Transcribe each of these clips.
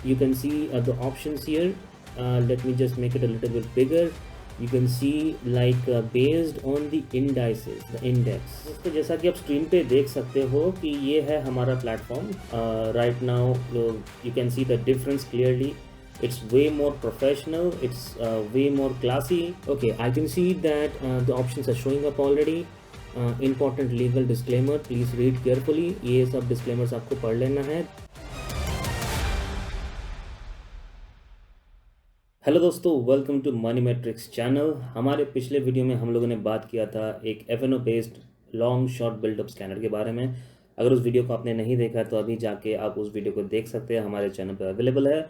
You can see the options here. Let me just make it a little bit bigger. You can see like based on the indices, the index. दोस्तों जैसा कि आप screen पे देख सकते हो कि ये है हमारा platform. Right now you can see the difference clearly. It's way more professional, it's way more classy. Okay, I can see that the options are showing up already. Important legal disclaimer, please read carefully. ये सब disclaimers आपको पढ़ लेना है. Hello दोस्तों, welcome to Money Matrix channel. हमारे पिछले video में हम लोगों ने बात किया था एक FNO based long short buildup scanner के बारे में. अगर उस वीडियो को आपने नहीं देखा तो अभी जाके आप उस वीडियो को देख सकते हैं, हमारे चैनल पर अवेलेबल है.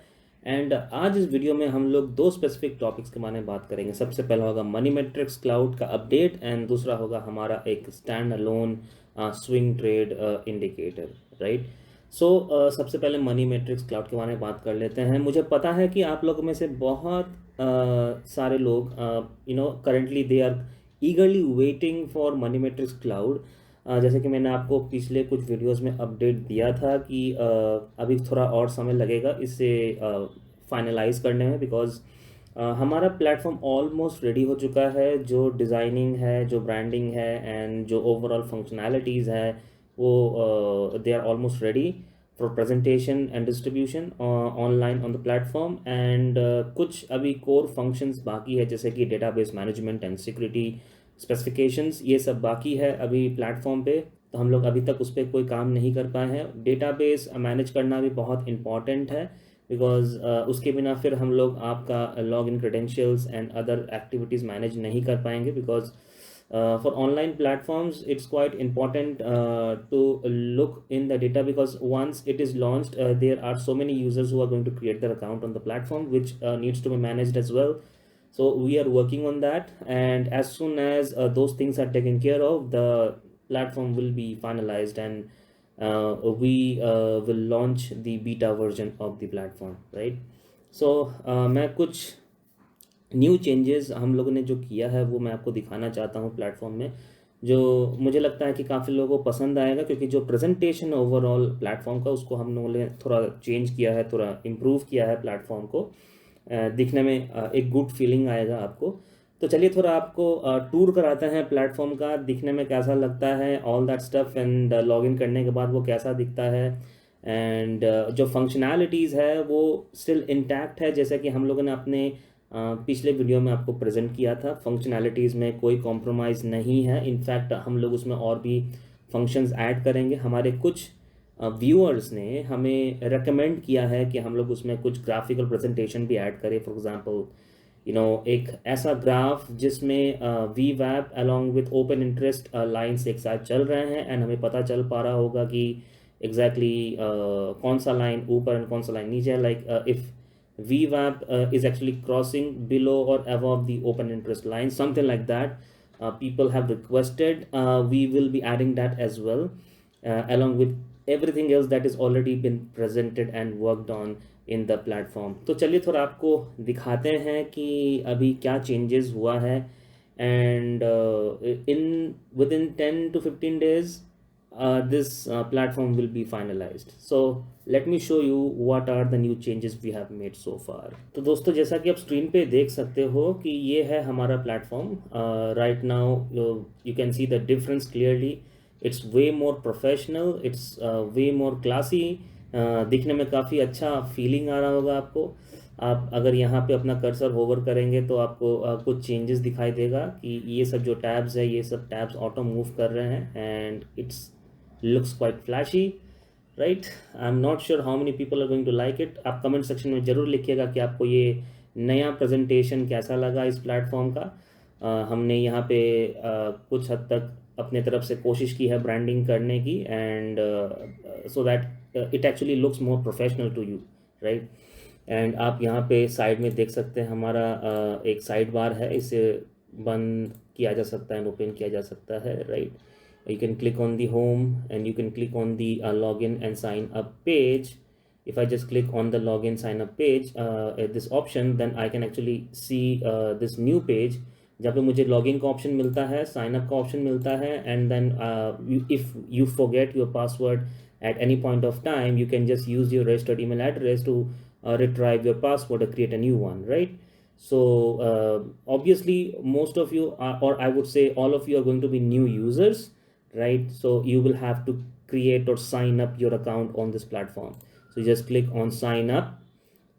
एंड आज इस वीडियो में हम लोग दो स्पेसिफिक टॉपिक्स के बारे में बात करेंगे. सबसे पहला होगा मनी मैट्रिक्स क्लाउड का अपडेट एंड दूसरा होगा हमारा एक stand alone swing trade indicator. Right. सबसे पहले मनी मैट्रिक्स क्लाउड के बारे में बात कर लेते हैं. मुझे पता है कि आप लोगों में से बहुत सारे लोग currently they are eagerly waiting for Money Matrix cloud. जैसे कि मैंने आपको पिछले कुछ वीडियोस में अपडेट दिया था कि अभी थोड़ा और समय लगेगा इसे फाइनलाइज करने में, बिकॉज हमारा प्लेटफॉर्म ऑलमोस्ट रेडी हो चुका है. जो डिज़ाइनिंग है, जो ब्रांडिंग है एंड जो ओवरऑल फंक्शनैलिटीज़ है वो they are almost ready for presentation and distribution online on the platform. and कुछ अभी core functions बाकी है, जैसे कि database management and security specifications, ये सब बाकी है अभी प्लेटफॉर्म पे. तो हम लोग अभी तक उस पर कोई काम नहीं कर पाए हैं. डेटाबेस मैनेज करना भी बहुत इंपॉर्टेंट है, बिकॉज उसके बिना फिर हम लोग आपका log in credentials and other activities manage नहीं कर पाएंगे. Because for online platforms it's quite important to look in the data, because once it is launched there are so many users who are going to create their account on the platform, which needs to be managed as well. So we are working on that, and as soon as those things are taken care of, the platform will be finalized and we will launch the beta version of the platform. Right. मैं कुछ new changes हम लोगों ने जो किया है वो मैं आपको दिखाना चाहता हूँ प्लेटफॉर्म में, जो मुझे लगता है कि काफ़ी लोगों को पसंद आएगा. क्योंकि जो प्रेजेंटेशन ओवरऑल प्लेटफॉर्म का उसको हम लोगों ने थोड़ा चेंज किया है, थोड़ा इम्प्रूव किया है प्लेटफॉर्म को. दिखने में एक गुड फीलिंग आएगा आपको. तो चलिए थोड़ा आपको टूर कराते हैं प्लेटफॉर्म का, दिखने में कैसा लगता है, all that stuff, and login करने के बाद वो कैसा दिखता है. एंड जो फंक्शनैलिटीज़ है वो स्टिल इंटैक्ट है, जैसे कि हम लोगों ने अपने पिछले वीडियो में आपको प्रेजेंट किया था. फंक्शनैलिटीज़ में कोई कॉम्प्रोमाइज़ नहीं है. इनफैक्ट हम लोग उसमें और भी फंक्शंस ऐड करेंगे. हमारे कुछ व्यूअर्स ने हमें रेकमेंड किया है कि हम लोग उसमें कुछ ग्राफिकल प्रेजेंटेशन भी ऐड करें. फॉर एग्जांपल एक ऐसा ग्राफ जिसमें वी वैप along with open interest lines एक साथ चल रहे हैं, एंड हमें पता चल पा रहा होगा कि एग्जैक्टली कौन सा लाइन ऊपर एंड कौन सा लाइन नीचे है. Like if VWAP is actually crossing below or above the open interest line, something like that. People have requested. We will be adding that as well, along with everything else that is already been presented and worked on in the platform. तो चलिए थोड़ा आपको दिखाते हैं कि अभी क्या changes हुआ है. And within 10 to 15 days this platform will be finalized. So let me show you what are the new changes we have made so far. तो दोस्तों जैसा कि आप स्क्रीन पे देख सकते हो कि ये है हमारा platform. Right now you can see the difference clearly. It's way more professional, it's way more classy. दिखने में काफ़ी अच्छा फीलिंग आ रहा होगा आपको. आप अगर यहाँ पे अपना कर्सर होवर करेंगे तो आपको कुछ चेंजेस दिखाई देगा कि ये सब जो टैब्स है ये सब टैब्स ऑटो मूव कर रहे हैं, and it's looks quite flashy. right. I'm not sure how many people are going to like it. आप कमेंट सेक्शन में ज़रूर लिखिएगा कि आपको ये नया प्रेजेंटेशन कैसा लगा इस प्लेटफॉर्म का. हमने यहाँ पे कुछ हद तक अपने तरफ से कोशिश की है ब्रांडिंग करने की, and so that it actually looks more professional to you. Right. And आप यहाँ पे साइड में देख सकते हैं हमारा एक साइड बार है, इसे बंद किया जा सकता है, ओपन किया जा सकता है. Right. You can click on the home and you can click on the login and sign up page. If I just click on the login sign up page at this option, then I can actually see this new page जहाँ पे मुझे login का option मिलता है, sign up का option मिलता है, and then if you forget your password at any point of time, you can just use your registered email address to retrieve your password or create a new one, right? So obviously most of you are, or I would say all of you are going to be new users, right? So you will have to create or sign up your account on this platform. So you just click on sign up,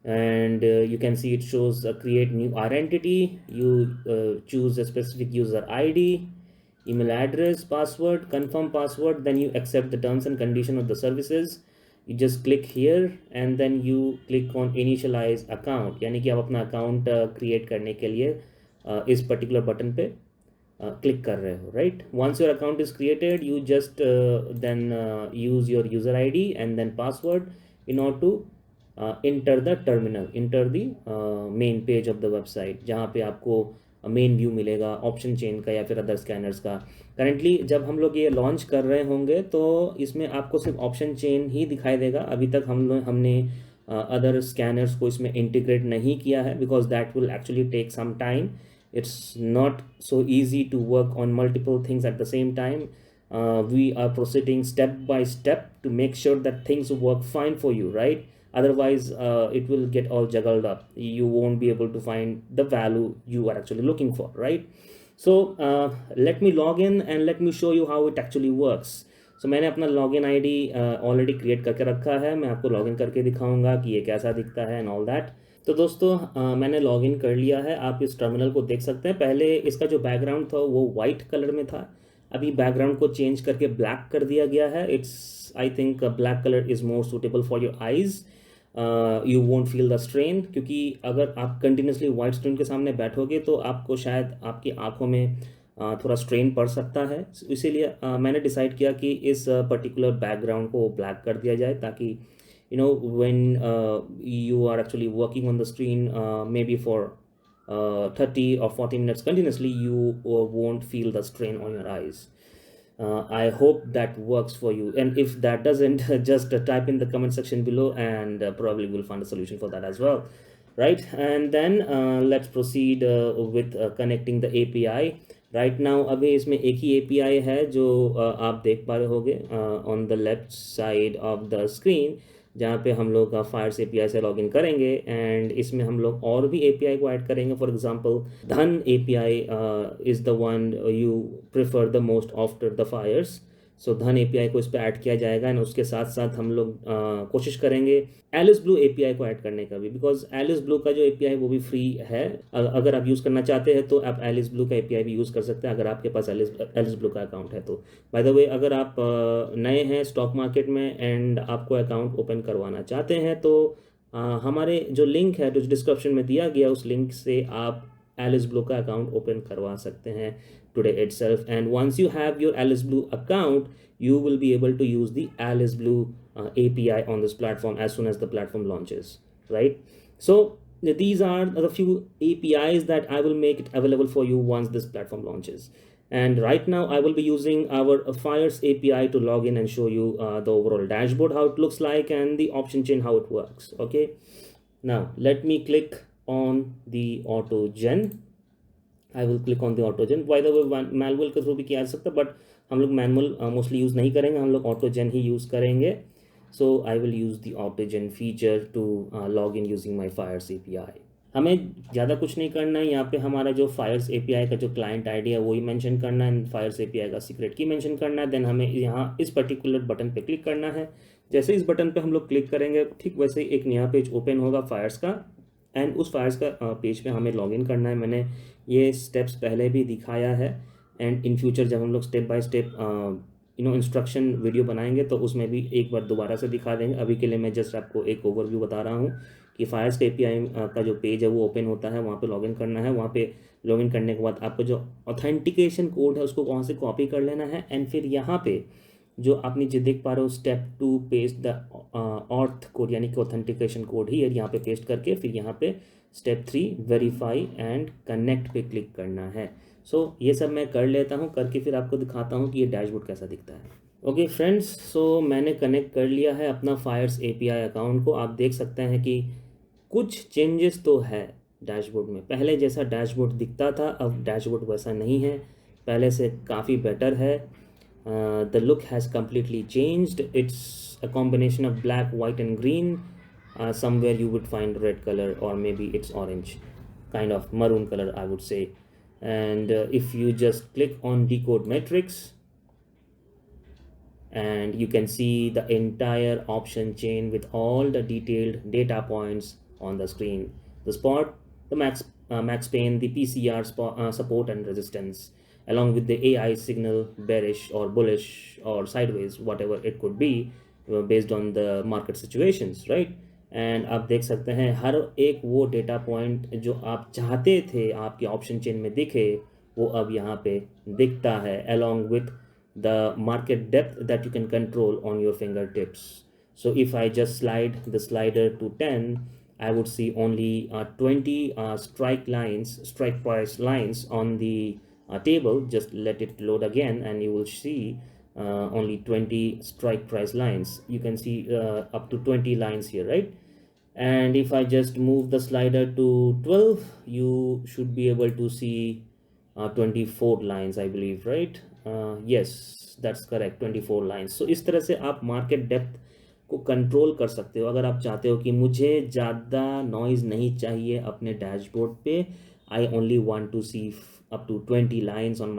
and you can see it shows create new identity. You choose a specific user ID, email address, password, confirm password, then you accept the terms and condition of the services. You just click here and then you click on initialize account, यानी कि आप अपना account create करने के लिए इस particular button पे click कर रहे हो, right? Once your account is created, you just then use your user ID and then password in order to enter the terminal, enter the main page of the website, जहाँ पे आपको main view मिलेगा option chain का या फिर other scanners का। Currently जब हम लोग ये लॉन्च कर रहे होंगे तो इसमें आपको सिर्फ ऑप्शन चेन ही दिखाई देगा। अभी तक हमने अदर स्कैनर्स को इसमें इंटीग्रेट नहीं किया है, because that will actually take some time. It's not so easy to work on multiple things at the same time. We are proceeding step by step to make sure that things work fine for you, right? Otherwise it will get all juggled up. You won't be able to find the value you are actually looking for, right? So let me log in and let me show you how it actually works. So मैंने अपना login ID already create करके रखा है। मैं आपको login करके दिखाऊंगा कि ये कैसा दिखता है एंड ऑल दैट। तो दोस्तों मैंने लॉगिन कर लिया है। आप इस टर्मिनल को देख सकते हैं। पहले इसका जो बैकग्राउंड था वो वाइट कलर में था, अभी बैकग्राउंड को चेंज करके ब्लैक कर दिया गया है। It's I think black colour is more suitable for your eyes. You won't feel the strain, क्योंकि अगर आप कंटिन्यूसली वाइट स्क्रीन के सामने बैठोगे तो आपको शायद आपकी आंखों में थोड़ा स्ट्रेन पड़ सकता है। इसीलिए मैंने डिसाइड किया कि इस पर्टिकुलर बैकग्राउंड को ब्लैक कर दिया जाए, ताकि when you are actually working on the screen maybe for 30 or 40 minutes continuously, you won't feel the strain on your eyes. I hope that works for you, and if that doesn't, just type in the comment section below and probably we'll find a solution for that as well, right? And then let's proceed with connecting the API. Right now अभी इसमें एक ही API है जो आप देख पा रहे होगे on the left side of the screen, जहाँ पे हम लोग फायर्स API से लॉगिन करेंगे। एंड इसमें हम लोग और भी API को ऐड करेंगे। For example Dhan API is the one you prefer the most after the Fyers. So Dhan API को इस पर ऐड किया जाएगा, एंड उसके साथ साथ हम लोग कोशिश करेंगे एलिस ब्लू API को ऐड करने का भी, बिकॉज एलिस ब्लू का जो API है वो भी फ्री है। अगर आप यूज़ करना चाहते हैं तो आप एलिस ब्लू का API भी यूज़ कर सकते हैं, अगर आपके पास एलिस ब्लू का अकाउंट है तो। बाय द वे, अगर आप नए हैं स्टॉक मार्केट में एंड आपको अकाउंट ओपन करवाना चाहते हैं तो हमारे जो लिंक है जो डिस्क्रिप्शन में दिया गया, उस लिंक से आप Alice Blue का अकाउंट ओपन करवा सकते हैं today itself. And once you have your Alice Blue account, you will be able to use the Alice Blue API on this platform as soon as the platform launches, right? So these are the few APIs that I will make it available for you once this platform launches. And right now I will be using our Fires API to log in and show you the overall dashboard, how it looks like, and the option chain, how it works. Okay, now let me click on the AutoGen. I will click on the AutoGen. By the way, manual के through भी किया जा सकता है, but हम लोग manual mostly use नहीं करेंगे, हम लोग AutoGen ही यूज़ करेंगे। So I will use the AutoGen feature to log in using my Fires API. हमें ज़्यादा कुछ नहीं करना है। यहाँ पे हमारा जो Fires API का जो क्लाइंट आईडी है वही मेंशन करना है, Fires API का सीक्रेट की मेंशन करना है। देन हमें यहाँ इस पर्टिकुलर बटन पे क्लिक करना है। जैसे इस बटन पे हम लोग क्लिक करेंगे, ठीक वैसे एक नया पेज ओपन होगा Fires का, एंड उस फायर्स का पेज पे हमें लॉगिन करना है। मैंने ये स्टेप्स पहले भी दिखाया है, एंड इन फ्यूचर जब हम लोग step by step instruction video बनाएंगे तो उसमें भी एक बार दोबारा से दिखा देंगे। अभी के लिए मैं जस्ट आपको एक ओवरव्यू बता रहा हूँ कि फायर्स के API का जो पेज है वो ओपन होता है, वहाँ पे लॉगिन करना है। वहाँ पे लॉगिन करने के बाद आपको जो ऑथेंटिकेशन कोड है उसको वहाँ से कॉपी कर लेना है, एंड फिर यहाँ पे जो आप नीचे देख पा रहे हो step 2 paste the auth code, यानी कि ऑथेंटिकेशन कोड ही यहाँ पे पेस्ट करके फिर यहाँ पे स्टेप 3 वेरीफाई एंड कनेक्ट पे क्लिक करना है। सो ये सब मैं कर लेता हूँ, करके फिर आपको दिखाता हूँ कि ये डैशबोर्ड कैसा दिखता है। ओके फ्रेंड्स, सो मैंने कनेक्ट कर लिया है अपना फायर्स API अकाउंट को। आप देख सकते हैं कि कुछ चेंजेस तो है डैशबोर्ड में। पहले जैसा डैशबोर्ड दिखता था अब डैशबोर्ड वैसा नहीं है, पहले से काफ़ी बेटर है। The look has completely changed. It's a combination of black, white and green. somewhere you would find red color, or maybe it's orange, kind of maroon color, I would say. And if you just click on decode metrics, and you can see the entire option chain with all the detailed data points on the screen: the spot, the max pain, the PCR support and resistance, along with the AI signal, bearish or bullish or sideways, whatever it could be, based on the market situations, right? And आप देख सकते हैं हर एक वो data point जो आप चाहते थे आपके ऑप्शन चेन में दिखे, वो अब यहाँ पे दिखता है, along with the market depth that you can control on your fingertips. So if I just slide the slider to 10, I would see only 20 strike price lines on the table. Just let it load again and you will see only 20 strike price lines. You can see up to 20 lines here, right? And if I just move the slider to 12, you should be able to see 24 lines, I believe, right? Yes, that's correct, 24 lines. So इस तरह से आप market depth को control कर सकते हो। अगर आप चाहते हो कि मुझे ज़्यादा नॉइज़ नहीं चाहिए अपने डैशबोर्ड पे, I only want to see up to 20 lines on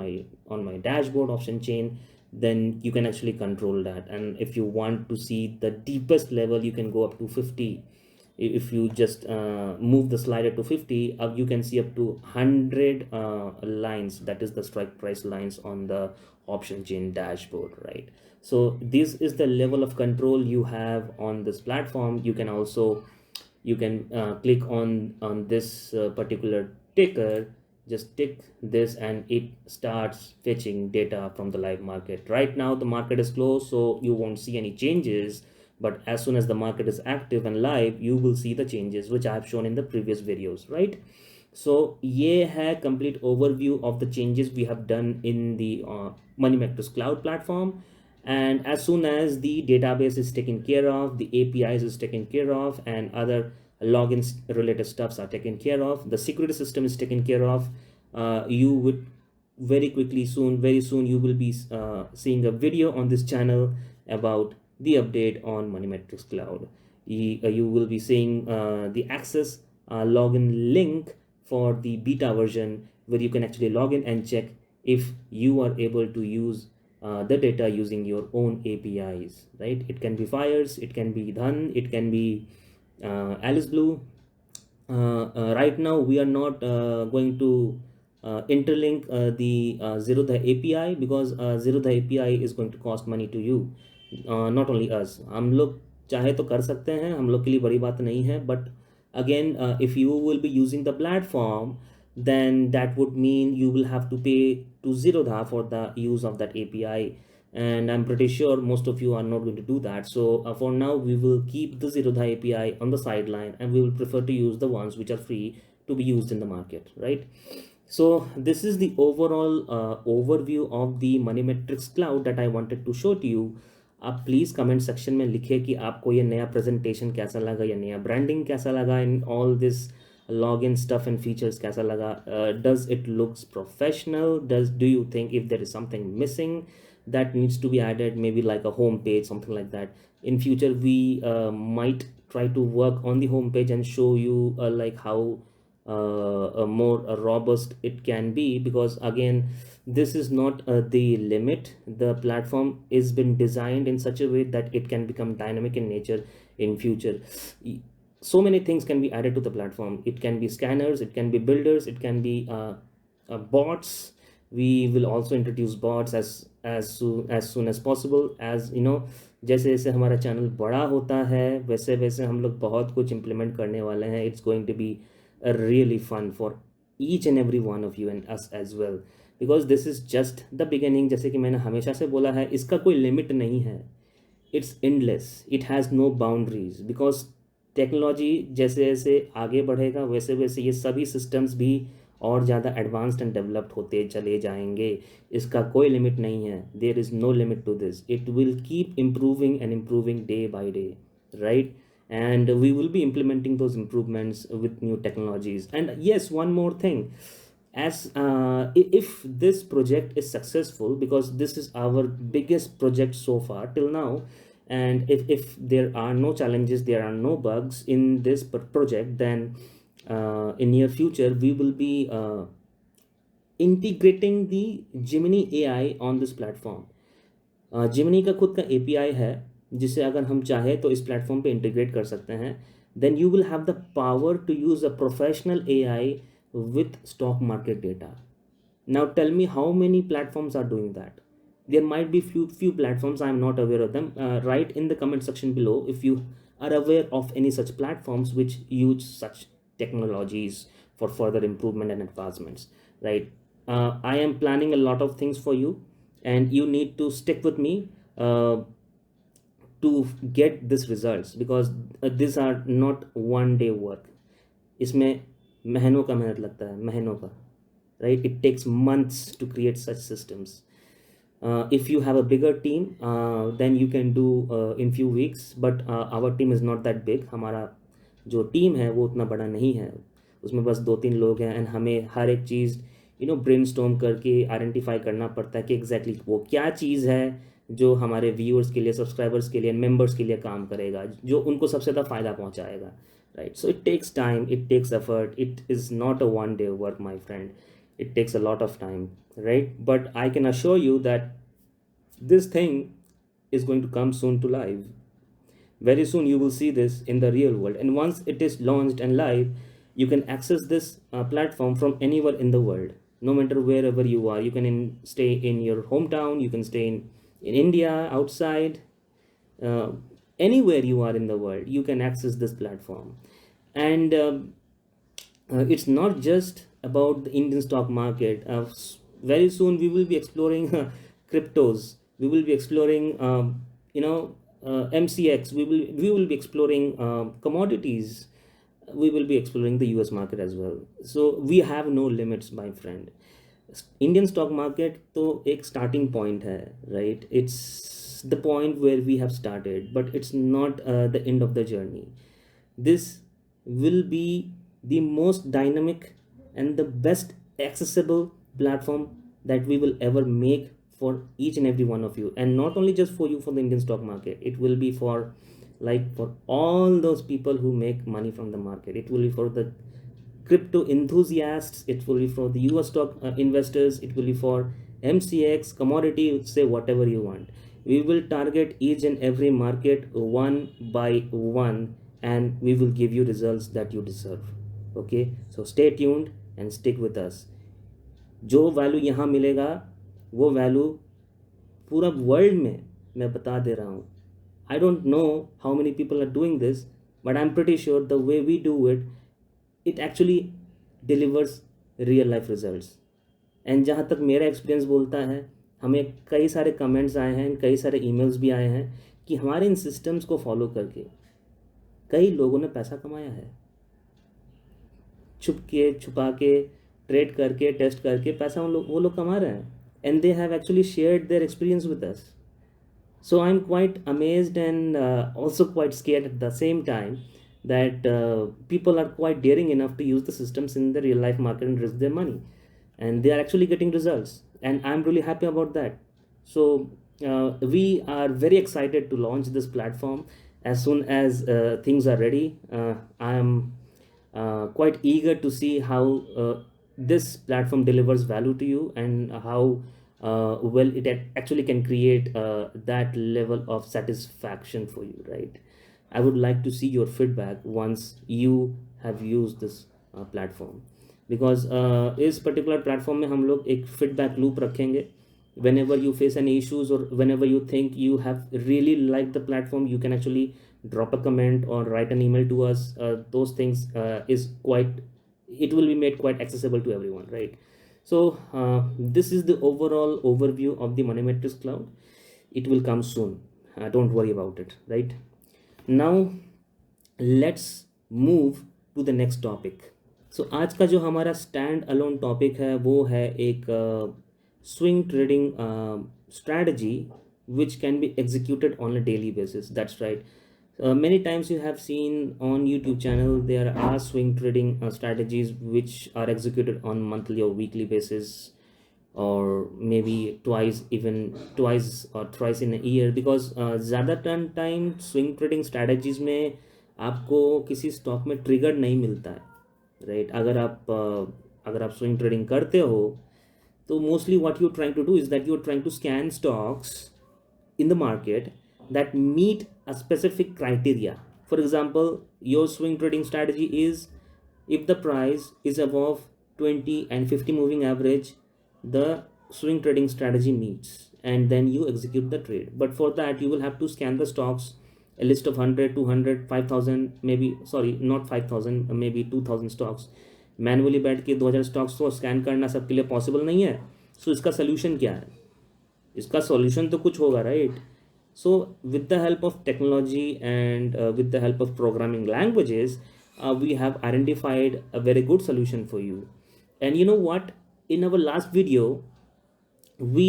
my dashboard option chain, then you can actually control that. And if you want to see the deepest level, you can go up to 50. If you just move the slider to 50, you can see up to 100 lines, that is the strike price lines on the option chain dashboard, right? So this is the level of control you have on this platform. You can also click on this particular ticker, just tick this and it starts fetching data from the live market. Right now the market is closed, so you won't see any changes, but as soon as the market is active and live, you will see the changes which I have shown in the previous videos, right? So ये है complete overview of the changes we have done in the Money Metrics Cloud platform. And as soon as the database is taken care of, the APIs is taken care of, and other logins related stuffs are taken care of, the security system is taken care of, you would very soon you will be seeing a video on this channel about the update on Money Metrics Cloud. You will be seeing the access login link for the beta version, where you can actually log in and check if you are able to use the data using your own APIs, right? It can be Fires, it can be Dhan, it can be Alice Blue. Right now we are not going to interlink the Zerodha API, because Zerodha API is going to cost money to you, not only us. हम लोग चाहे तो कर सकते हैं, हम लोग के लिए बड़ी बात नहीं है, but again if you will be using the platform, then that would mean you will have to pay to Zerodha for the use of that API, and I'm pretty sure most of you are not going to do that. So for now we will keep the Zerodha API on the sideline, and we will prefer to use the ones which are free to be used in the market, right? So this is the overall overview of the Money Metrics Cloud that I wanted to show to you. आप please comment section में लिखिए कि आपको ये नया presentation कैसा लगा, या नया ब्रांडिंग कैसा लगा, in all this login stuff and features कैसा लगा. Does it looks professional? Do you think if there is something missing that needs to be added, maybe like a home page, something like that? In future we might try to work on the home page and show you like how more robust it can be, because again this is not the limit. The platform is been designed in such a way that it can become dynamic in nature in future. So many things can be added to the platform. It can be scanners, it can be builders, it can be bots. We will also introduce bots as soon as possible. As you know, जैसे जैसे हमारा channel बड़ा होता है, वैसे वैसे हम लोग बहुत कुछ इम्प्लीमेंट करने वाले हैं. It's going to be really fun for each and every one of you and us as well, because this is just the beginning. जैसे कि मैंने हमेशा से बोला है, इसका कोई लिमिट नहीं है. It's endless. It has no boundaries, because technology जैसे जैसे आगे बढ़ेगा वैसे वैसे ये सभी सिस्टम्स भी और ज़्यादा एडवांस्ड एंड डेवलप्ड होते चले जाएंगे. इसका कोई लिमिट नहीं है. There is no limit to this. It will keep improving and improving day by day, right? And we will be implementing those improvements with new technologies. And yes, one more thing, as if this project is successful, because this is our biggest project so far till now, And if there are no challenges, there are no bugs in this project, then in near future we will be integrating the Gemini AI on this platform. Gemini का खुद का API है जिसे अगर हम चाहे तो इस प्लेटफॉर्म पे इंटीग्रेट कर सकते हैं. Then you will have the power to use a professional AI with stock market data. Now tell me how many platforms are doing that. There might be few platforms. I am not aware of them. Write in the comment section below if you are aware of any such platforms which use such technologies for further improvement and advancements, right? I am planning a lot of things for you, and you need to stick with me to get these results, because these are not one day work. इसमें महीनों का मेहनत लगता है, महीनों का, right? It takes months to create such systems. If you have a bigger team, then you can do in few weeks, but our team is not that big. हमारा जो टीम है वो उतना बड़ा नहीं है, उसमें बस 2-3 लोग हैं, एंड हमें हर एक चीज़ ब्रेनस्टॉर्म करके आइडेंटिफाई करना पड़ता है कि एग्जैक्टली वो क्या चीज़ है जो हमारे व्यूअर्स के लिए, सब्सक्राइबर्स के लिए, मेंबर्स के लिए काम करेगा, जो उनको सबसे ज़्यादा फ़ायदा पहुंचाएगा, right? So it takes time, it takes effort, it is not a one day work my friend. It takes a lot of time, right? But I can assure you that this thing is going to come soon to live. Very soon you will see this in the real world, and once it is launched and live, you can access this platform from anywhere in the world, no matter wherever you are. You can stay in your hometown, you can stay in India, outside, uh, anywhere you are in the world, you can access this platform. And it's not just about the Indian stock market. Very soon we will be exploring cryptos. We will be exploring MCX. We will be exploring commodities. We will be exploring the US market as well. So we have no limits, my friend. Indian stock market तो एक starting point है, right? It's the point where we have started, but it's not the end of the journey. This will be the most dynamic and the best accessible platform that we will ever make for each and every one of you, and not only just for you for the Indian stock market. It will be for all those people who make money from the market. It will be for the crypto enthusiasts, it will be for the US stock investors, it will be for MCX, commodity, say whatever you want. We will target each and every market one by one, and we will give you results that you deserve. Okay, so stay tuned and stick with us. जो value यहाँ मिलेगा वो value पूरा world में मैं बता दे रहा हूँ. I don't know how many people are doing this, but I'm pretty sure the way we do it, it actually delivers real life results. And जहाँ तक मेरा एक्सपीरियंस बोलता है, हमें कई सारे कमेंट्स आए हैं, कई सारे ईमेल्स भी आए हैं कि हमारे इन सिस्टम्स को फॉलो करके कई लोगों ने पैसा कमाया है. छुपा के ट्रेड करके, टेस्ट करके पैसा वो लोग कमा रहे हैं, and they have actually shared their experience with us. So I'm quite amazed and also quite scared at the same time that people are quite daring enough to use the systems in the real life market and risk their money, and they are actually getting results, and I'm really happy about that. So we are very excited to launch this platform as soon as things are ready. I am quite eager to see how this platform delivers value to you, and how well it actually can create that level of satisfaction for you, right? I would like to see your feedback once you have used this platform, because इस particular platform में हम लोग एक feedback loop रखेंगे. Whenever you face any issues, or whenever you think you have really liked the platform, you can actually drop a comment or write an email to us. Those things it will be made quite accessible to everyone, right? So this is the overall overview of the Moneymetrics Cloud. It will come soon. Don't worry about it, right? Now let's move to the next topic. So आज का जो हमारा stand alone topic है वो है एक swing trading strategy which can be executed on a daily basis. That's right. Many times you have seen on YouTube channel there are swing trading strategies which are executed on monthly or weekly basis or maybe even twice or thrice in a year, because ज़्यादा time swing trading strategies में आपको किसी stock में trigger नहीं मिलता है, right? अगर आप स्विंग ट्रेडिंग करते हो तो mostly what you trying to do is that you are trying to scan stocks in the market that meet a specific criteria. For example, your swing trading strategy is, if the price is above 20 and 50 moving average, the swing trading strategy meets, and then you execute the trade. But for that you will have to scan the stocks, a list of 100, 200, 5000, maybe, sorry, not 5000, maybe 2000 stocks. Manually बैठ के 2000 stocks को scan करना सबके लिए possible नहीं है. सो इसका solution क्या है? इसका सॉल्यूशन तो कुछ होगा, right? So with the help of technology and with the help of programming languages, we have identified a very good solution for you. And you know what, in our last video we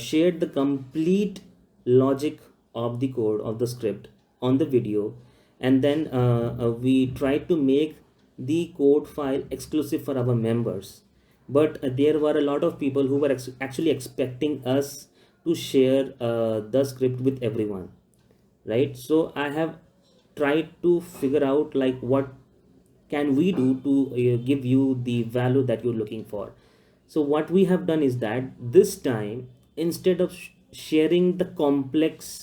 shared the complete logic of the code of the script on the video, and then we tried to make the code file exclusive for our members. But there were a lot of people who were actually expecting us to share the script with everyone, right? So I have tried to figure out like what can we do to give you the value that you're looking for. So what we have done is that this time, instead of sharing the complex,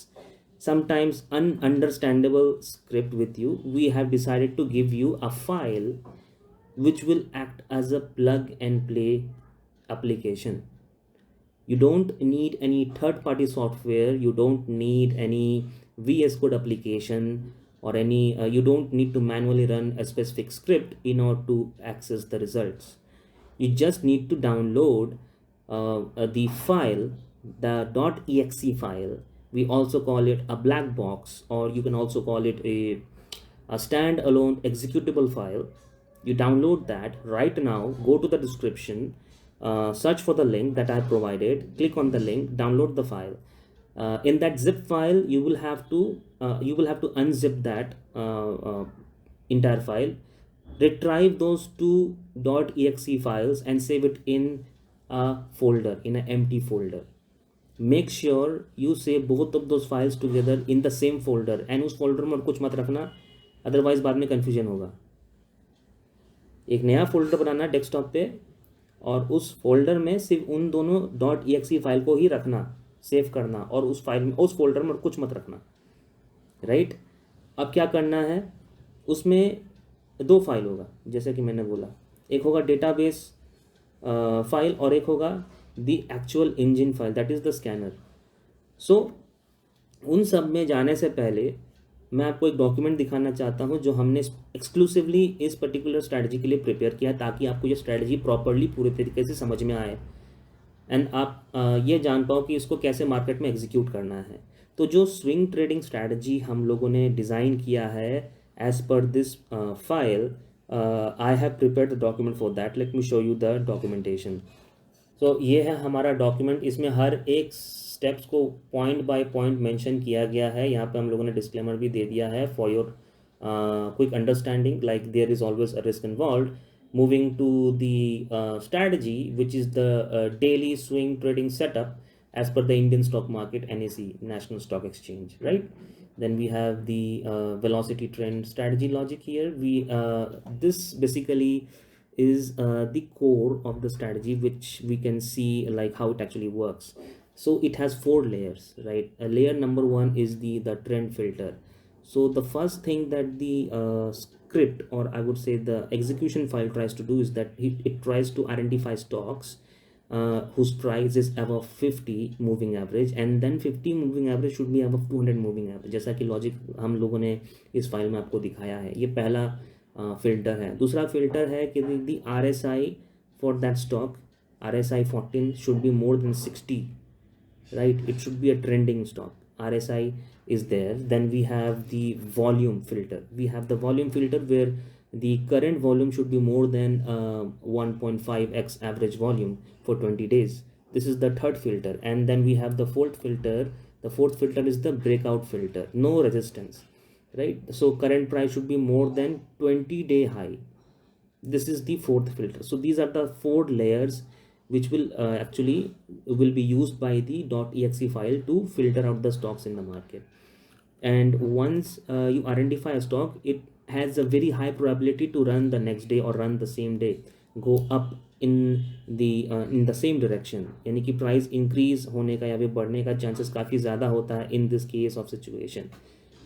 sometimes ununderstandable script with you, we have decided to give you a file which will act as a plug and play application. You don't need any third-party software, you don't need any VS Code application, or any you don't need to manually run a specific script in order to access the results. You just need to download the file, the .exe file. We also call it a black box, or you can also call it a standalone executable file. You download that right now, go to the description, search for the link that I provided, click on the link, download the file. In that zip file you will have to unzip that entire file, retrieve those two .exe files and save it in a folder, in an empty folder. Make sure you save both of those files together in the same folder, and उस folder में कुछ मत रखना, otherwise बाद में confusion होगा. एक नया फोल्डर बनाना डेस्कटॉप पे, और उस फोल्डर में सिर्फ उन दोनों .exe फाइल को ही रखना, सेव करना, और उस फाइल में, उस फोल्डर में कुछ मत रखना, राइट? अब क्या करना है, उसमें दो फाइल होगा जैसे कि मैंने बोला, एक होगा डेटाबेस फाइल और एक होगा the actual engine file, that is the scanner. So उन सब में जाने से पहले मैं आपको एक डॉक्यूमेंट दिखाना चाहता हूं जो हमने एक्सक्लूसिवली इस पर्टिकुलर स्ट्रैटेजी के लिए प्रिपेयर किया, ताकि आपको ये स्ट्रैटेजी प्रॉपरली पूरे तरीके से समझ में आए एंड आप ये जान पाओ कि इसको कैसे मार्केट में एग्जीक्यूट करना है. तो जो स्विंग ट्रेडिंग स्ट्रैटेजी हम लोगों ने डिज़ाइन किया है एज पर this file, I have prepared the document for that. Let me show you the documentation. तो ये है हमारा डॉक्यूमेंट. इसमें हर एक स्टेप्स को पॉइंट बाय पॉइंट मेंशन किया गया है. यहाँ पे हम लोगों ने डिस्क्लेमर भी दे दिया है for your quick understanding, like there is always a risk involved. Moving to the strategy which is the daily swing trading setup as per the Indian stock market, NSE, National Stock Exchange, right? Then we have the velocity trend strategy logic here. This basically is the core of the strategy, which we can see like how it actually works. So it has 4 layers, right? Layer number 1 is the trend filter. So the first thing that the script, or I would say the execution file, tries to do is that it tries to identify stocks whose price is above 50 moving average, and then 50 moving average should be above 200 moving average, जैसा कि logic हम लोगों ने इस file में आपको दिखाया है. ये पहला फिल्टर है. दूसरा फिल्टर है कि दी RSI for that stock, RSI 14 should be more than 60, right? It should be a trending stock. RSI is there. Then we have the volume filter. We have the volume filter where the current volume should be more than 1.5x average volume for 20 days. This is the third filter. And then we have the fourth filter. The fourth filter is the breakout filter. No resistance, right? So current price should be more than 20-day high. This is the fourth filter. So these are the 4 layers which will actually will be used by the .exe file to filter out the stocks in the market. And once you identify a stock, it has a very high probability to run the next day or run the same day, go up in the same direction, यानी कि price increase होने का या फिर बढ़ने का chances काफ़ी ज़्यादा होता है in this case of situation,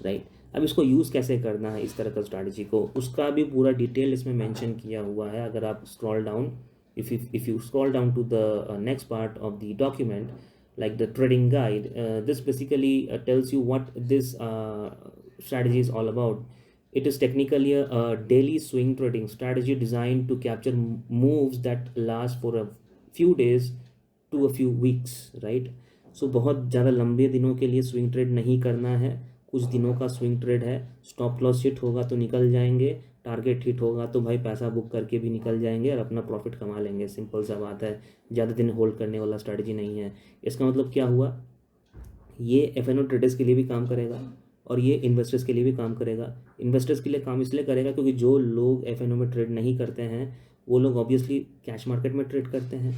right. अब इसको यूज़ कैसे करना है इस तरह का स्ट्रैटेजी को, उसका भी पूरा डिटेल इसमें मेंशन किया हुआ है. अगर आप scroll down, if you scroll down to the next part of the document, like the trading guide, this basically tells you what this strategy is all about. It is technically a daily swing trading strategy designed to capture moves that last for a few days to a few weeks, right. So बहुत ज़्यादा लंबे दिनों के लिए swing trade नहीं करना है, कुछ दिनों का स्विंग ट्रेड है. स्टॉप लॉस हिट होगा तो निकल जाएंगे, टारगेट हिट होगा तो भाई पैसा बुक करके भी निकल जाएंगे और अपना प्रॉफिट कमा लेंगे. सिंपल सा बात है, ज़्यादा दिन होल्ड करने वाला स्ट्रैटेजी नहीं है. इसका मतलब क्या हुआ, ये एफ.एन.ओ ट्रेडर्स के लिए भी काम करेगा और ये इन्वेस्टर्स के लिए भी काम करेगा. इन्वेस्टर्स के लिए काम इसलिए करेगा क्योंकि जो लोग एफ.एन.ओ में ट्रेड नहीं करते हैं वो लोग ऑब्वियसली कैश मार्केट में ट्रेड करते हैं,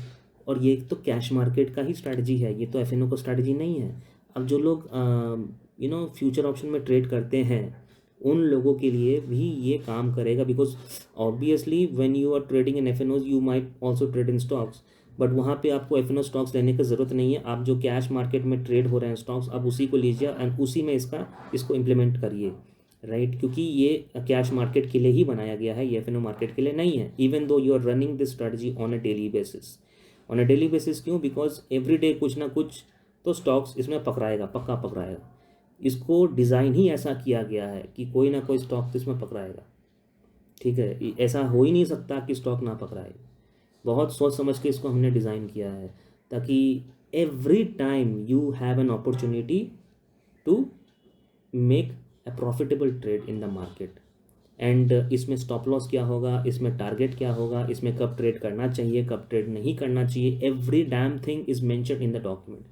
और ये तो कैश मार्केट का ही स्ट्रैटेजी है, ये तो एफ.एन.ओ का स्ट्रैटेजी नहीं है. अब जो लोग फ्यूचर ऑप्शन में ट्रेड करते हैं उन लोगों के लिए भी ये काम करेगा, because obviously when you are trading in FnOs you might also trade in stocks, but वहाँ पे आपको एफ.एन.ओ स्टॉक्स लेने की ज़रूरत नहीं है. आप जो कैश मार्केट में ट्रेड हो रहे हैं स्टॉक्स, आप उसी को लीजिए एंड उसी में इसको इम्प्लीमेंट करिए, राइट. क्योंकि ये कैश मार्केट के लिए ही बनाया गया है, ये एफ.एन.ओ मार्केट के लिए नहीं है. Even though you are running this strategy on a daily basis. On a daily basis क्यों, बिकॉज एवरी डे कुछ ना कुछ तो स्टॉक्स इसमें पकड़ाएगा, पक्का पकड़ाएगा. इसको डिज़ाइन ही ऐसा किया गया है कि कोई ना कोई स्टॉक तो इसमें पकड़ाएगा, ठीक है. ऐसा हो ही नहीं सकता कि स्टॉक ना पकड़ाए. बहुत सोच समझ के इसको हमने डिज़ाइन किया है ताकि every time you have an opportunity to make a profitable trade in the market. And इसमें स्टॉप लॉस क्या होगा, इसमें टारगेट क्या होगा, इसमें कब ट्रेड करना चाहिए, कब ट्रेड नहीं करना चाहिए, every damn thing is mentioned in the document.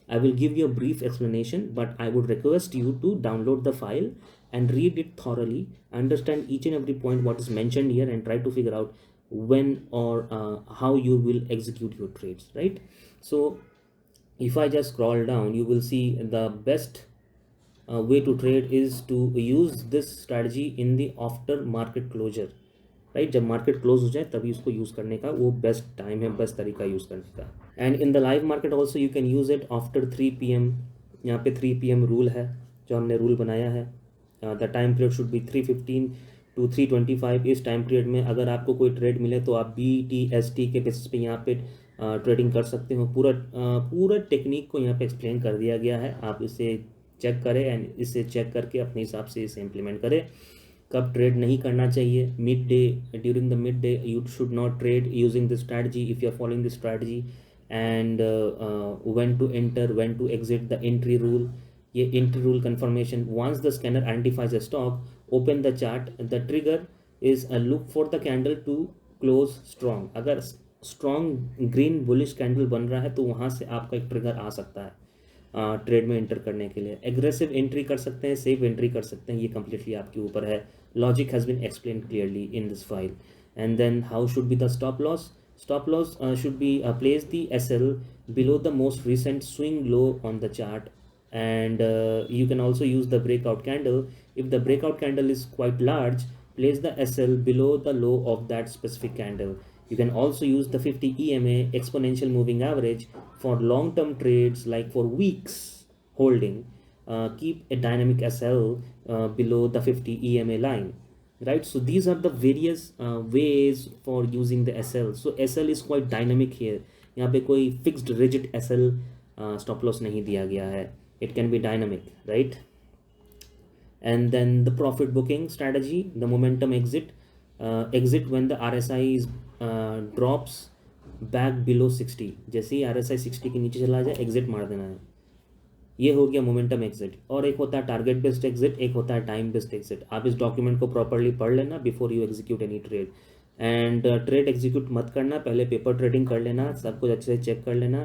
I will give you a brief explanation, but I would request you to download the file and read it thoroughly, understand each and every point what is mentioned here, and try to figure out when or how you will execute your trades, right. So if I just scroll down, you will see the best way to trade is to use this strategy in the after market closure, right. जब market close हो जाए तभी उसको use करने का वो best time है, best तरीका यूज़ करने का. And in the live market also you can use it after 3 PM. यहाँ पे 3 PM रूल है जो हमने रूल बनाया है. The time period should be 3:15 to 3:25. इस टाइम पीरियड में अगर आपको कोई ट्रेड मिले तो आप BTST के बेसिस पे यहाँ पे ट्रेडिंग कर सकते हो. पूरा टेक्निक को यहाँ पे एक्सप्लेन कर दिया गया है, आप इसे चेक करें एंड इसे चेक करके अपने हिसाब से इसे इम्प्लीमेंट करें. कब ट्रेड नहीं करना चाहिए, mid day, during the mid day you should not trade using this strategy if you are following this strategy. And when to enter, when to exit, the entry rule, ये entry rule confirmation. Once the scanner identifies a stock, open the chart, the trigger is a look for the candle to close strong. अगर strong green bullish candle बन रहा है तो वहाँ से आपका एक ट्रिगर आ सकता है ट्रेड में एंटर करने के लिए. एग्रेसिव एंट्री कर सकते हैं, सेफ एंट्री कर सकते हैं, ये कम्प्लीटली आपके ऊपर है. Logic has been explain clearly in this file. And then how should be the stop loss. Stop loss should be place the SL below the most recent swing low on the chart, and you can also use the breakout candle. If the breakout candle is quite large, place the SL below the low of that specific candle. You can also use the 50 EMA exponential moving average for long-term trades, like for weeks holding. Keep a dynamic SL below the 50 EMA line. Right, so these are the various ways for using the SL. So SL is quite dynamic here. यहाँ पे कोई fixed rigid SL stop loss नहीं दिया गया है. It can be dynamic, right? And then the profit booking strategy, the momentum exit. Exit when the RSI is drops back below 60. जैसे ही RSI 60 के नीचे चला जाए exit मार देना है. ये हो गया मोमेंटम एग्जिट. और एक होता है टारगेट बेस्ड एग्जिट, एक होता है टाइम बेस्ड एग्जिट. आप इस डॉक्यूमेंट को प्रॉपर्ली पढ़ लेना before you execute any trade. And trade execute मत करना, पहले पेपर ट्रेडिंग कर लेना, सब कुछ अच्छे से चेक कर लेना,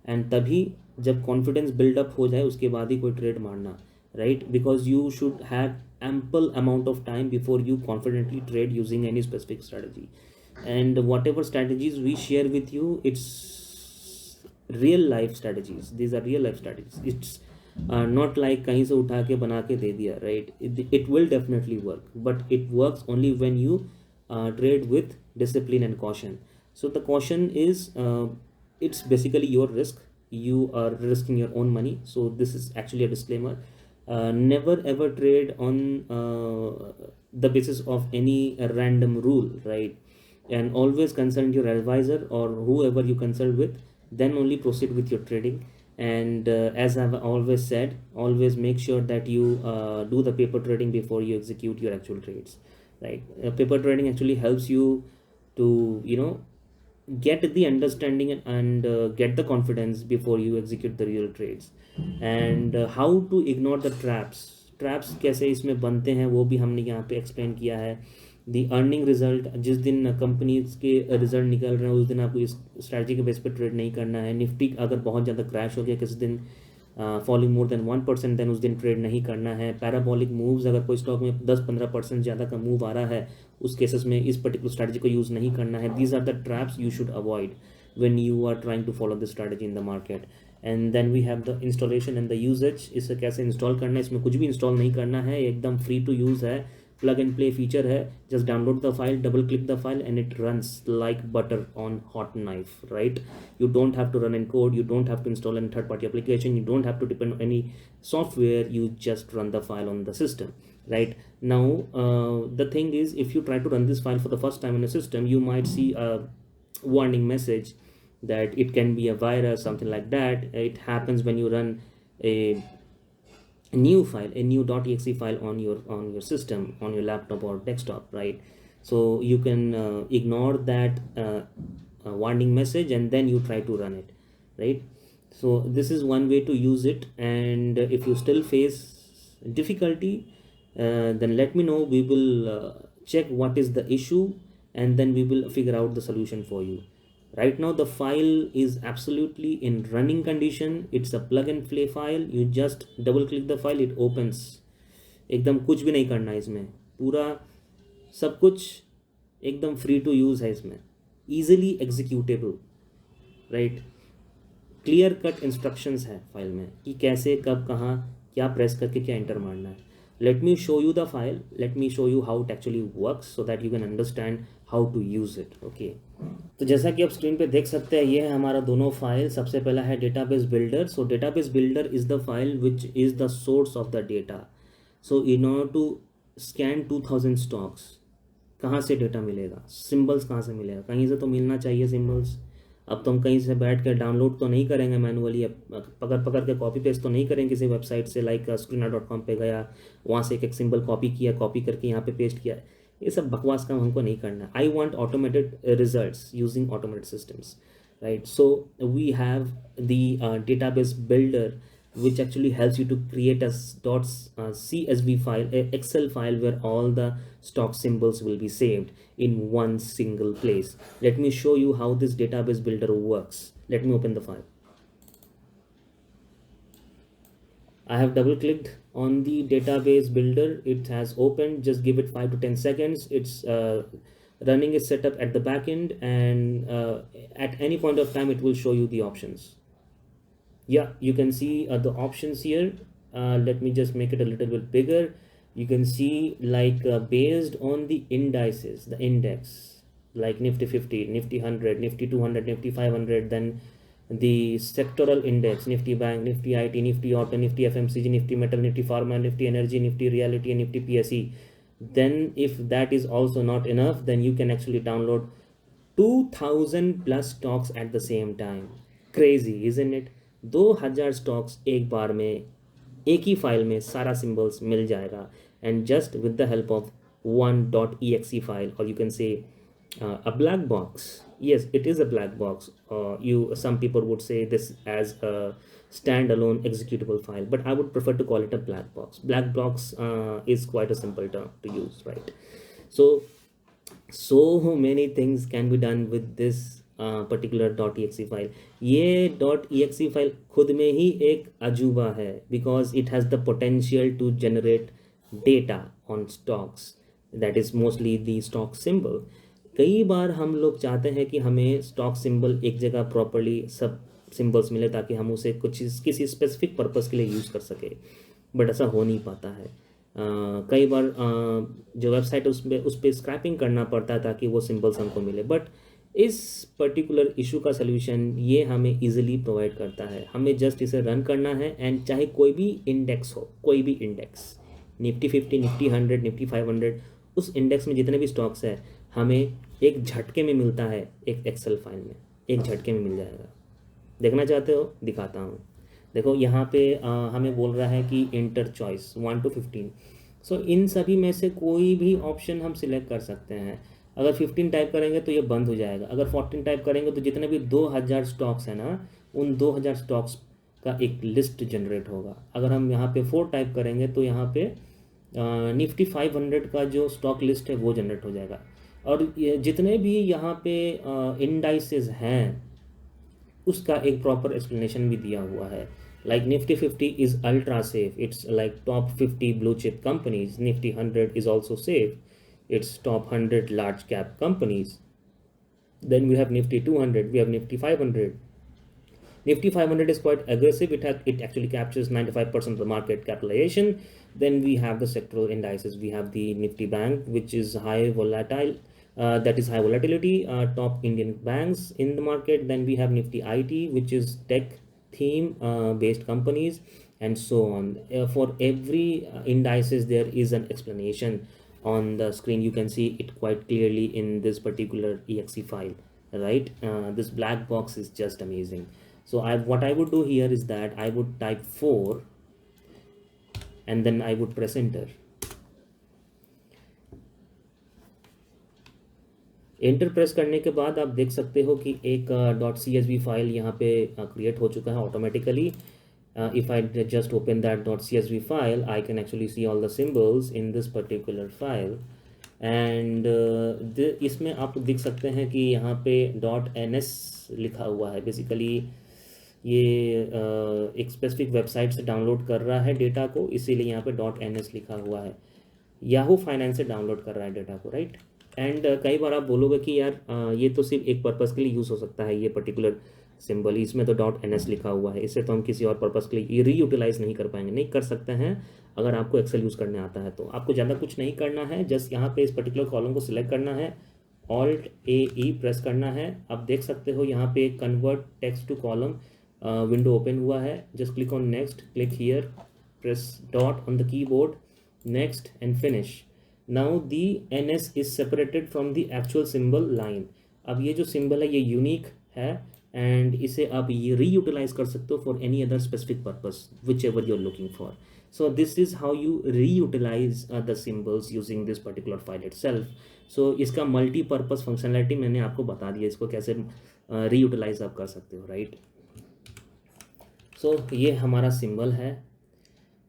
एंड तभी जब कॉन्फिडेंस बिल्डअप हो जाए उसके बाद ही कोई ट्रेड मारना, right. Because you should have ample amount of time before you confidently trade using any specific strategy. and whatever strategies we share with you, it's real life strategies. These are real life strategies. It's not like कहीं से उठा के बना के दे दिया, right? It will definitely work, but it works only when you trade with discipline and caution. So the caution is it's basically your risk. You are risking your own money. So this is actually a disclaimer. Never ever trade on the basis of any random rule, right? And always consult your advisor or whoever you consult with, then only proceed with your trading. And as I've always said, always make sure that you do the paper trading before you execute your actual trades, right? Paper trading actually helps you to get the understanding and get the confidence before you execute the real trades. And how to ignore the traps कैसे इसमें बनते हैं वो भी हमने यहाँ पे explain किया है. दी अर्निंग रिजल्ट, जिस दिन कंपनीज के रिजल्ट निकल रहे हैं उस दिन आपको इस स्ट्रैटेजी के बेस पर ट्रेड नहीं करना है. निफ्टी अगर बहुत ज़्यादा क्रैश हो गया किसी दिन फॉलिंग मोर देन 1%, देन उस दिन ट्रेड नहीं करना है. पैराबॉलिक मूव्स, अगर कोई स्टॉक में 10-15% ज़्यादा का मूव आ रहा है उस केसेस में इस पर्टिकुलर स्ट्रैटेजी को यूज़ नहीं करना है. These are the traps you should avoid when you are trying to follow this strategy in the market. And then we have the installation and the usage. इसे कैसे install करना है, इसमें कुछ भी इंस्टॉल नहीं करना है, एकदम फ्री टू यूज़ है, प्लग एंड प्ले फीचर है. Just download the file, double click the file and it runs like butter on hot knife, right? You don't have to run in code, you don't have to install any third party application, you don't have to depend on any software, you just run the file on the system, right? Now the thing is, if you try to run this file for the first time in a system, you might see a warning message that it can be a virus, something like that. It happens when you run a new file, a new .exe file on your system, on your laptop or desktop, right? So you can ignore that warning message and then you try to run it, right? So this is one way to use it. And if you still face difficulty, then let me know. We will check what is the issue and then we will figure out the solution for you. Right now the file is absolutely in running condition. It's a plug and play file. You just double click the file, it opens. एकदम कुछ भी नहीं करना है इसमें, पूरा सब कुछ एकदम फ्री टू यूज़ है इसमें, easily executable, right? Clear cut instructions है फाइल में कि कैसे कब कहाँ क्या प्रेस करके क्या एंटर मारना है. Let me show you the file, let me show you how it actually works so that you can understand how to use it. Okay, तो जैसा कि आप स्क्रीन पे देख सकते हैं ये है हमारा दोनों फाइल. सबसे पहला है database builder. So database builder is the file which is the source of the data. So in order to scan 2000 stocks, कहाँ से डेटा मिलेगा, सिम्बल्स कहाँ से मिलेगा, कहीं से तो मिलना चाहिए सिम्बल्स. अब तो हम कहीं से बैठ कर डाउनलोड तो नहीं करेंगे मैनुअली, पकड़ के कॉपी पेस्ट तो नहीं करेंगे किसी वेबसाइट से, लाइक screener.com पे गया, वहाँ से एक सिंबल कॉपी किया, कॉपी करके यहाँ पे पेस्ट किया. ये सब बकवास काम हमको नहीं करना. I want automated results using automated systems, right? So we have the database builder which actually helps you to create a .csv file, a Excel file where all the stock symbols will be saved in one single place. Let me show you how this database builder works. Let me open the file. I have double clicked on the database builder. It has opened. Just give it 5 to 10 seconds. It's running its setup at the back end, and at any point of time it will show you the options. Yeah, you can see the options here. Let me just make it a little bit bigger. You can see like based on the indices, the index, like Nifty 50, Nifty 100, Nifty 200, Nifty 500, then the sectoral index, Nifty Bank, Nifty IT, Nifty Auto, Nifty FMCG, Nifty Metal, Nifty Pharma, Nifty Energy, Nifty Reality, and Nifty PSE. Then if that is also not enough, then you can actually download 2000 plus stocks at the same time. Crazy, isn't it? 2000 stocks एक बार में एक ही file में सारा symbols मिल जाएगा, and just with the help of one .exe file, or you can say a black box. Yes, it is a black box. Some people would say this as a standalone executable file, but I would prefer to call it a black box. Black box is quite a simple term to use, right? So many things can be done with this particular .exe file. ये .exe file खुद में ही एक अजूबा है, because it has the potential to generate data on stocks, that is mostly the stock symbol. कई बार हम लोग चाहते हैं कि हमें स्टॉक सिंबल एक जगह प्रॉपरली सब सिंबल्स मिले ताकि हम उसे कुछ किसी स्पेसिफिक पर्पस के लिए यूज़ कर सके, बट ऐसा हो नहीं पाता है। कई बार जो वेबसाइट उस पर स्क्रैपिंग करना पड़ता है ताकि वो सिंबल्स हमको मिले, बट इस पर्टिकुलर इशू का सलूशन ये हमें इजीली प्रोवाइड करता है। हमें जस्ट इसे रन करना है एंड चाहे कोई भी इंडेक्स हो, कोई भी इंडेक्स, निफ्टी 50, निफ्टी 100, निफ्टी 500, उस इंडेक्स में जितने भी स्टॉक्स है हमें एक झटके में मिलता है, एक एक्सेल फाइल में एक झटके में मिल जाएगा। देखना चाहते हो, दिखाता हूँ। देखो यहाँ पे हमें बोल रहा है कि इंटर चॉइस 1 to 15। सो इन सभी में से कोई भी ऑप्शन हम सिलेक्ट कर सकते हैं। अगर 15 टाइप करेंगे तो ये बंद हो जाएगा, अगर 14 टाइप करेंगे तो जितने भी 2000 स्टॉक्स हैं ना, उन 2000 स्टॉक्स का एक लिस्ट जनरेट होगा। अगर हम यहाँ पे 4 टाइप करेंगे तो यहाँ पे निफ्टी 500 का जो स्टॉक लिस्ट है वो जनरेट हो जाएगा। और जितने भी यहाँ पे इंडाइसेस हैं उसका एक प्रॉपर एक्सप्लेनेशन भी दिया हुआ है। Like Nifty 50 is ultra safe, it's like top 50 blue chip companies. Nifty 100 is also safe, its top 100 large cap companies. Then we have Nifty 200, we have Nifty 500. Nifty 500 is quite aggressive. It actually captures 95% of the market capitalization. Then we have the sectoral indices. We have the Nifty Bank, which is high volatile. That is high volatility. Top Indian banks in the market. Then we have Nifty IT, which is tech theme based companies, and so on. For every indices, there is an explanation on the screen. You can see it quite clearly in this particular exe file, right? This black box is just amazing. So what I would do here is that I would type 4 and then I would press enter. Enter press करने के बाद आप देख सकते हो कि एक .csv file यहाँ पे क्रिएट हो चुका है automatically. If I just open that .csv file, I can actually see all the symbols in this particular file. And इसमें आप देख सकते हैं कि यहाँ पे .ns लिखा हुआ है. बेसिकली ये एक स्पेसिफिक वेबसाइट से डाउनलोड कर रहा है डेटा को, इसीलिए यहाँ पे .ns लिखा हुआ है. याहू फाइनेंस से डाउनलोड कर रहा है डेटा को, राइट. एंड कई बार आप बोलोगे कि यार ये तो सिर्फ एक पर्पज़ के लिए यूज़ हो सकता है, ये पर्टिकुलर सिंबल, इसमें तो .ns लिखा हुआ है, इससे तो हम किसी और पर्पज़ के लिए रीयूटिलाइज नहीं कर पाएंगे. नहीं कर सकते हैं अगर आपको एक्सेल यूज़ करने आता है तो. आपको ज़्यादा कुछ नहीं करना है, जस्ट यहाँ पे इस पर्टिकुलर कॉलम को सिलेक्ट करना है, Alt AE प्रेस करना है. आप देख सकते हो यहाँ पे convert text to column window open हुआ है. Just click on next, click here, press dot on the keyboard, next and finish. Now the NS is separated from the actual symbol line. अब ये जो सिंबल है ये unique है and इसे आप ये रीयूटिलाइज कर सकते हो for any other specific purpose whichever you are looking for. So this is how you reutilise the symbols using this particular file itself. So इसका मल्टीपर्पज़ फंक्शनलिटी मैंने आपको बता दिया, इसको कैसे रीयूटिलाइज आप कर सकते हो, राइट. सो ये हमारा सिंबल है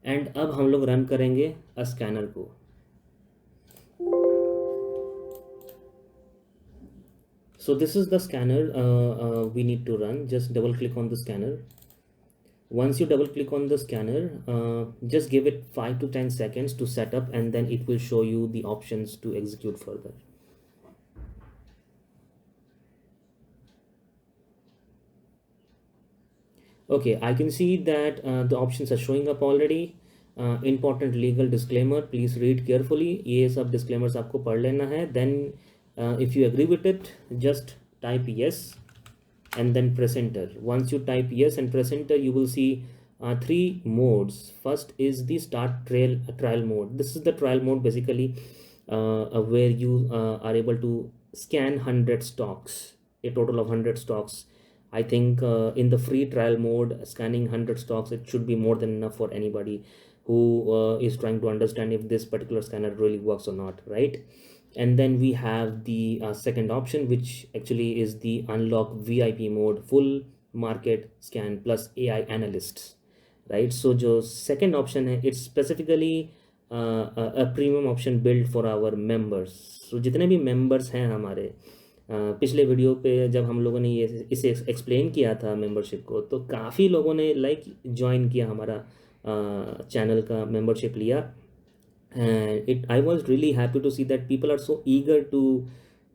एंड अब हम लोग रन करेंगे स्कैनर को. So this is the scanner we need to run. Just double click on the scanner. Once you double click on the scanner, just give it 5 to 10 seconds to set up and then it will show you the options to execute further. Okay, I can see that the options are showing up already. Important legal disclaimer, please read carefully. ये सब disclaimers आपको पढ़ लेना है. Then if you agree with it, just type yes and then press enter. Once you type yes and press enter, you will see 3 modes. First is the start trial mode. This is the trial mode, basically where you are able to scan 100 stocks, a total of 100 stocks. I think in the free trial mode, scanning 100 stocks, it should be more than enough for anybody who is trying to understand if this particular scanner really works or not, right? And then we have the second option, which actually is the unlock VIP mode, full market scan plus AI analysts, right? So जो second option है, it's specifically a premium option built for our members. So जितने भी members हैं हमारे, पिछले video पे जब हम लोगों ने इसे एक्सप्लेन किया था मेंबरशिप को, तो काफ़ी लोगों ने ज्वाइन किया, हमारा चैनल का मेंबरशिप लिया. And I was really happy to see that people are so eager to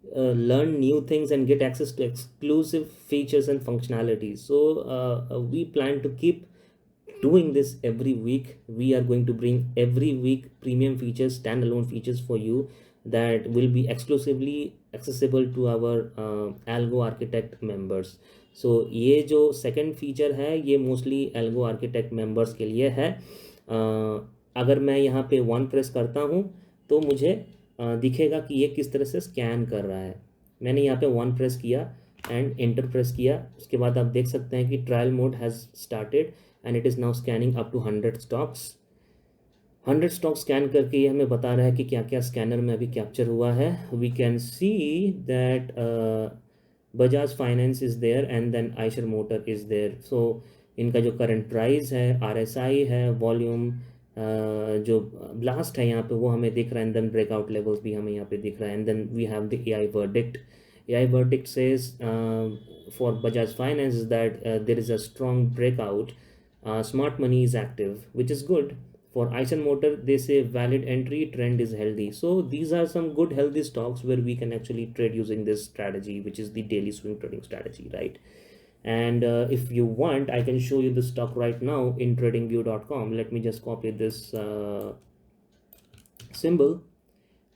learn new things and get access to exclusive features and functionalities. So we plan to keep doing this every week. We are going to bring every week premium features, standalone features for you that will be exclusively accessible to our algo architect members. So ये जो second feature है ये mostly algo architect members के लिए है. अगर मैं यहाँ पे वन प्रेस करता हूँ तो मुझे दिखेगा कि ये किस तरह से स्कैन कर रहा है. मैंने यहाँ पे वन प्रेस किया एंड एंटर प्रेस किया. उसके बाद आप देख सकते हैं कि trial mode has started and it is now scanning up to 100 stocks. 100 stock scan करके ये हमें बता रहा है कि क्या क्या स्कैनर में अभी कैप्चर हुआ है. We can see that Bajaj Finance is there and then Eicher Motor is there. So इनका जो करंट प्राइस है, RSI है, वॉल्यूम जो ब्लास्ट है यहाँ पे वो हमें दिख रहा है, एंड देन ब्रेकआउट लेवल्स भी हमें यहाँ पे दिख रहा है. And then we have the AI verdict. AI verdict says for Bajaj Finance is that there is a strong breakout. Smart money is active, which is good. For Eicher Motor, they say valid entry, trend is healthy. So these are some good healthy stocks where we can actually trade using this strategy, which is the daily swing trading strategy, right? And if you want, I can show you the stock right now in tradingview.com. Let me just copy this symbol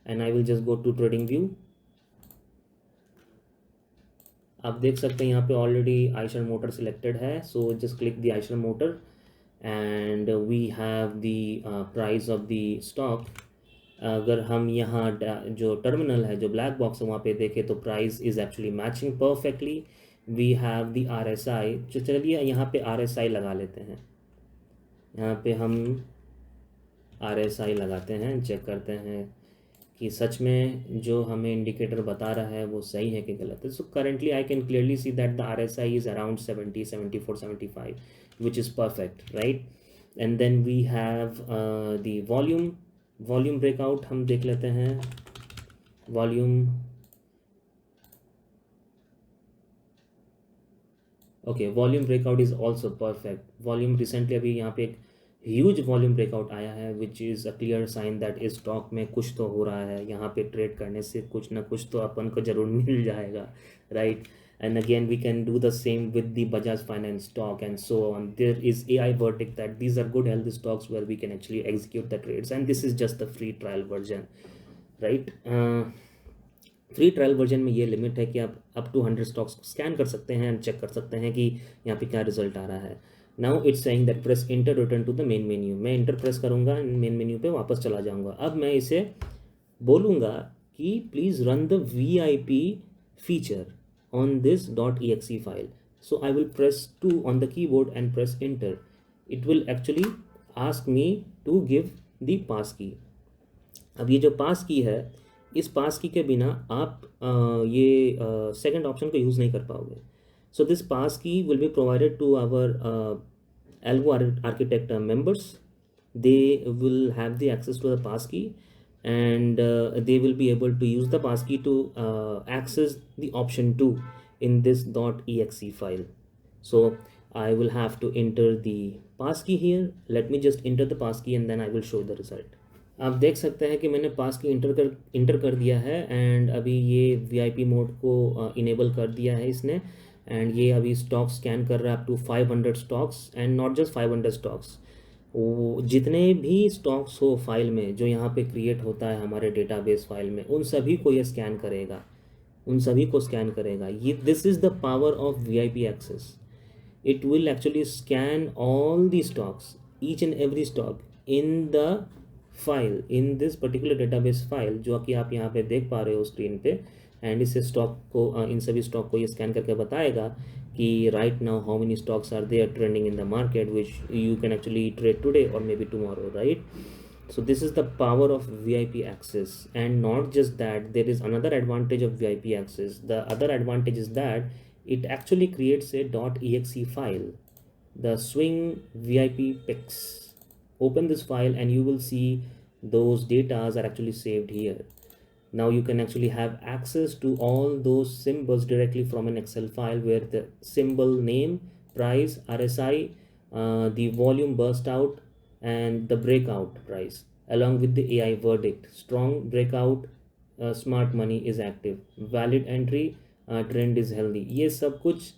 and I will just go to TradingView. आप देख सकते हैं यहाँ पे already Eicher Motor selected है. So just click the Eicher Motor and we have the price of the stock. अगर हम यहाँ जो टर्मिनल है, जो ब्लैक बॉक्स है, वहाँ पे देखें तो price is actually matching perfectly. We have the RSI. तो चलिए यहाँ पे RSI लगा लेते हैं. यहाँ पे हम RSI लगाते हैं, चेक करते हैं कि सच में जो हमें इंडिकेटर बता रहा है वो सही है कि गलत है. So currently I can clearly see that the RSI is around 70, 74, 75, which is perfect, right. And then we have the volume breakout. हम देख लेते हैं volume. Okay, volume breakout is also perfect. Volume recently अभी यहाँ पे एक huge volume breakout आया है, which is a clear sign that इस स्टॉक में कुछ तो हो रहा है. यहाँ पे ट्रेड करने से कुछ ना कुछ तो अपन को ज़रूर मिल जाएगा, right. And again we can do the same with the Bajaj Finance stock and so on. There is AI verdict that these are good healthy stocks where we can actually execute the trades, and this is just the free trial version, right. Free trial version में ये limit है कि आप up to 100 stocks scan कर सकते हैं and check कर सकते हैं कि यहाँ पे क्या रिजल्ट आ रहा है. Now it's saying that press enter return to the main menu. मैं इंटर प्रेस करूँगा, मेन मेन्यू पे वापस चला जाऊँगा. अब मैं इसे बोलूँगा कि please run the VIP feature on this .exe file. So I will press 2 on the keyboard and press enter. It will actually ask me to give the pass key. अब ये जो पास की है, इस पास की के बिना आप ये सेकंड ऑप्शन को यूज़ नहीं कर पाओगे. सो this pass key will be provided to our algo architect members. They will have the access to the pass key, and they will be able to use the pass key to access the option 2 in this .exe file. So I will have to enter the pass key here. Let me just enter the pass key and then I will show the result. आप देख सकते हैं कि मैंने पास की inter कर दिया है एंड अभी ये VIP मोड को इनेबल कर दिया है इसने. एंड ये अभी स्टॉक स्कैन कर रहा है up to 500 stocks, and not just 500 stocks, वो जितने भी स्टॉक्स हो फाइल में जो यहाँ पे क्रिएट होता है हमारे डेटाबेस फाइल में, उन सभी को ये स्कैन करेगा, उन सभी को स्कैन करेगा. ये this is the power of VIP access. It will actually scan all the stocks, each and every stock in the file, in this particular database file जो कि आप यहाँ पे देख पा रहे हो स्क्रीन पे. एंड इस स्टॉक को इन सभी स्टॉक को ये स्कैन करके बताएगा कि right now how many stocks are there trending in the market which you can actually trade today और maybe tomorrow, right. So this is the power of VIP access. And not just that, there is another advantage of VIP access. The other advantage is that it actually creates a .exe file, the swing VIP picks. Open this file and you will see those datas are actually saved here. Now you can actually have access to all those symbols directly from an Excel file where the symbol name, price, RSI, the volume burst out, and the breakout price along with the AI verdict. Strong breakout, smart money is active, valid entry, trend is healthy, ये सब कुछ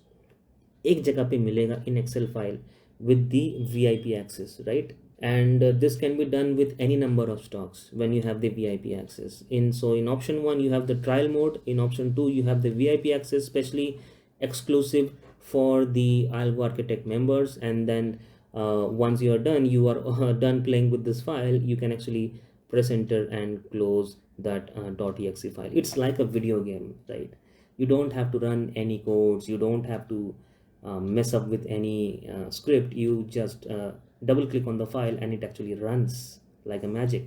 एक जगह पे मिलेगा इन Excel file with the VIP access, right? And this can be done with any number of stocks when you have the VIP access. In option 1 you have the trial mode, in option 2 you have the VIP access, especially exclusive for the Algo Architect members. And then once you are done, you are done playing with this file, you can actually press enter and close that .exe file. It's like a video game, right? You don't have to run any codes, you don't have to mess up with any script. You just double click on the file and it actually runs like a magic.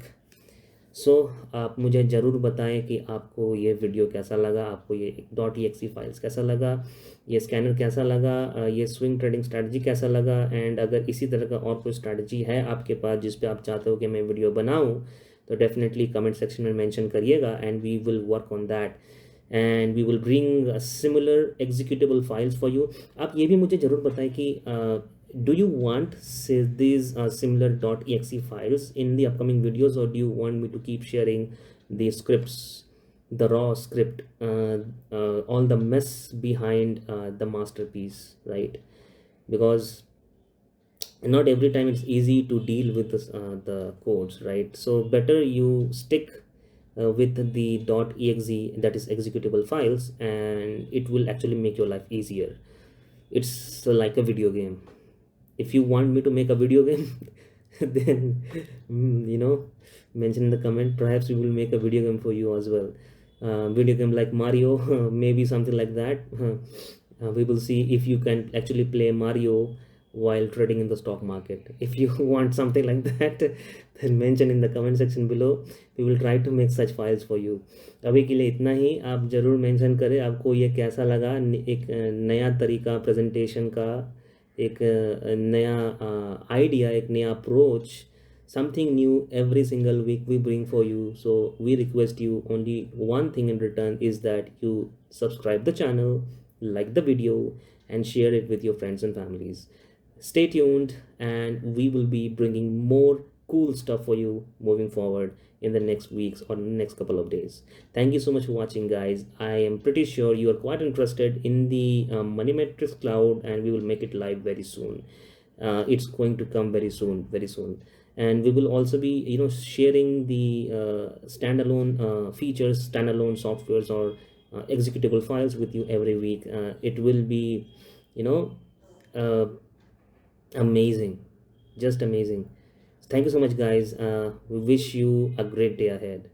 सो आप मुझे ज़रूर बताएं कि आपको ये video कैसा लगा, आपको ये .exe फाइल्स कैसा लगा, ये स्कैनर कैसा लगा, ये स्विंग ट्रेडिंग स्ट्रैटेजी कैसा लगा। एंड अगर इसी तरह का और कोई स्ट्रैटेजी है आपके पास जिस पे आप चाहते हो कि मैं वीडियो बनाऊं, तो डेफिनेटली कमेंट सेक्शन में मेंशन करिएगा and we will work on that and we will bring similar executable files for you. आप ये भी मुझे ज़रूर बताएं कि do you want these similar .exe files in the upcoming videos, or do you want me to keep sharing the scripts, the raw script, all the mess behind the masterpiece, right? Because not every time it's easy to deal with this, the codes, right? So better you stick with the .exe, that is executable files, and it will actually make your life easier. It's like a video game. If you want me to make a video game then mention in the comment, perhaps we will make a video game for you as well. Video game like Mario, maybe something like that. We will see if you can actually play Mario while trading in the stock market. If you want something like that, then mention in the comment section below. We will try to make such files for you. अभी के लिए इतना ही। आप ज़रूर mention करें आपको ये कैसा लगा, एक नया तरीका प्रेजेंटेशन का, एक नया आइडिया, एक नया approach, something new every single week we bring for you. So we request you only one thing in return, is that you subscribe the channel, like the video, and share it with your friends and families. Stay tuned and we will be bringing more cool stuff for you moving forward in the next weeks or next couple of days. Thank you so much for watching, guys. I am pretty sure you are quite interested in the Money Metrics Cloud, and we will make it live very soon. It's going to come very soon, and we will also be sharing the standalone features, standalone softwares, or executable files with you every week. It will be uh, amazing, just amazing. Thank you so much, guys. We wish you a great day ahead.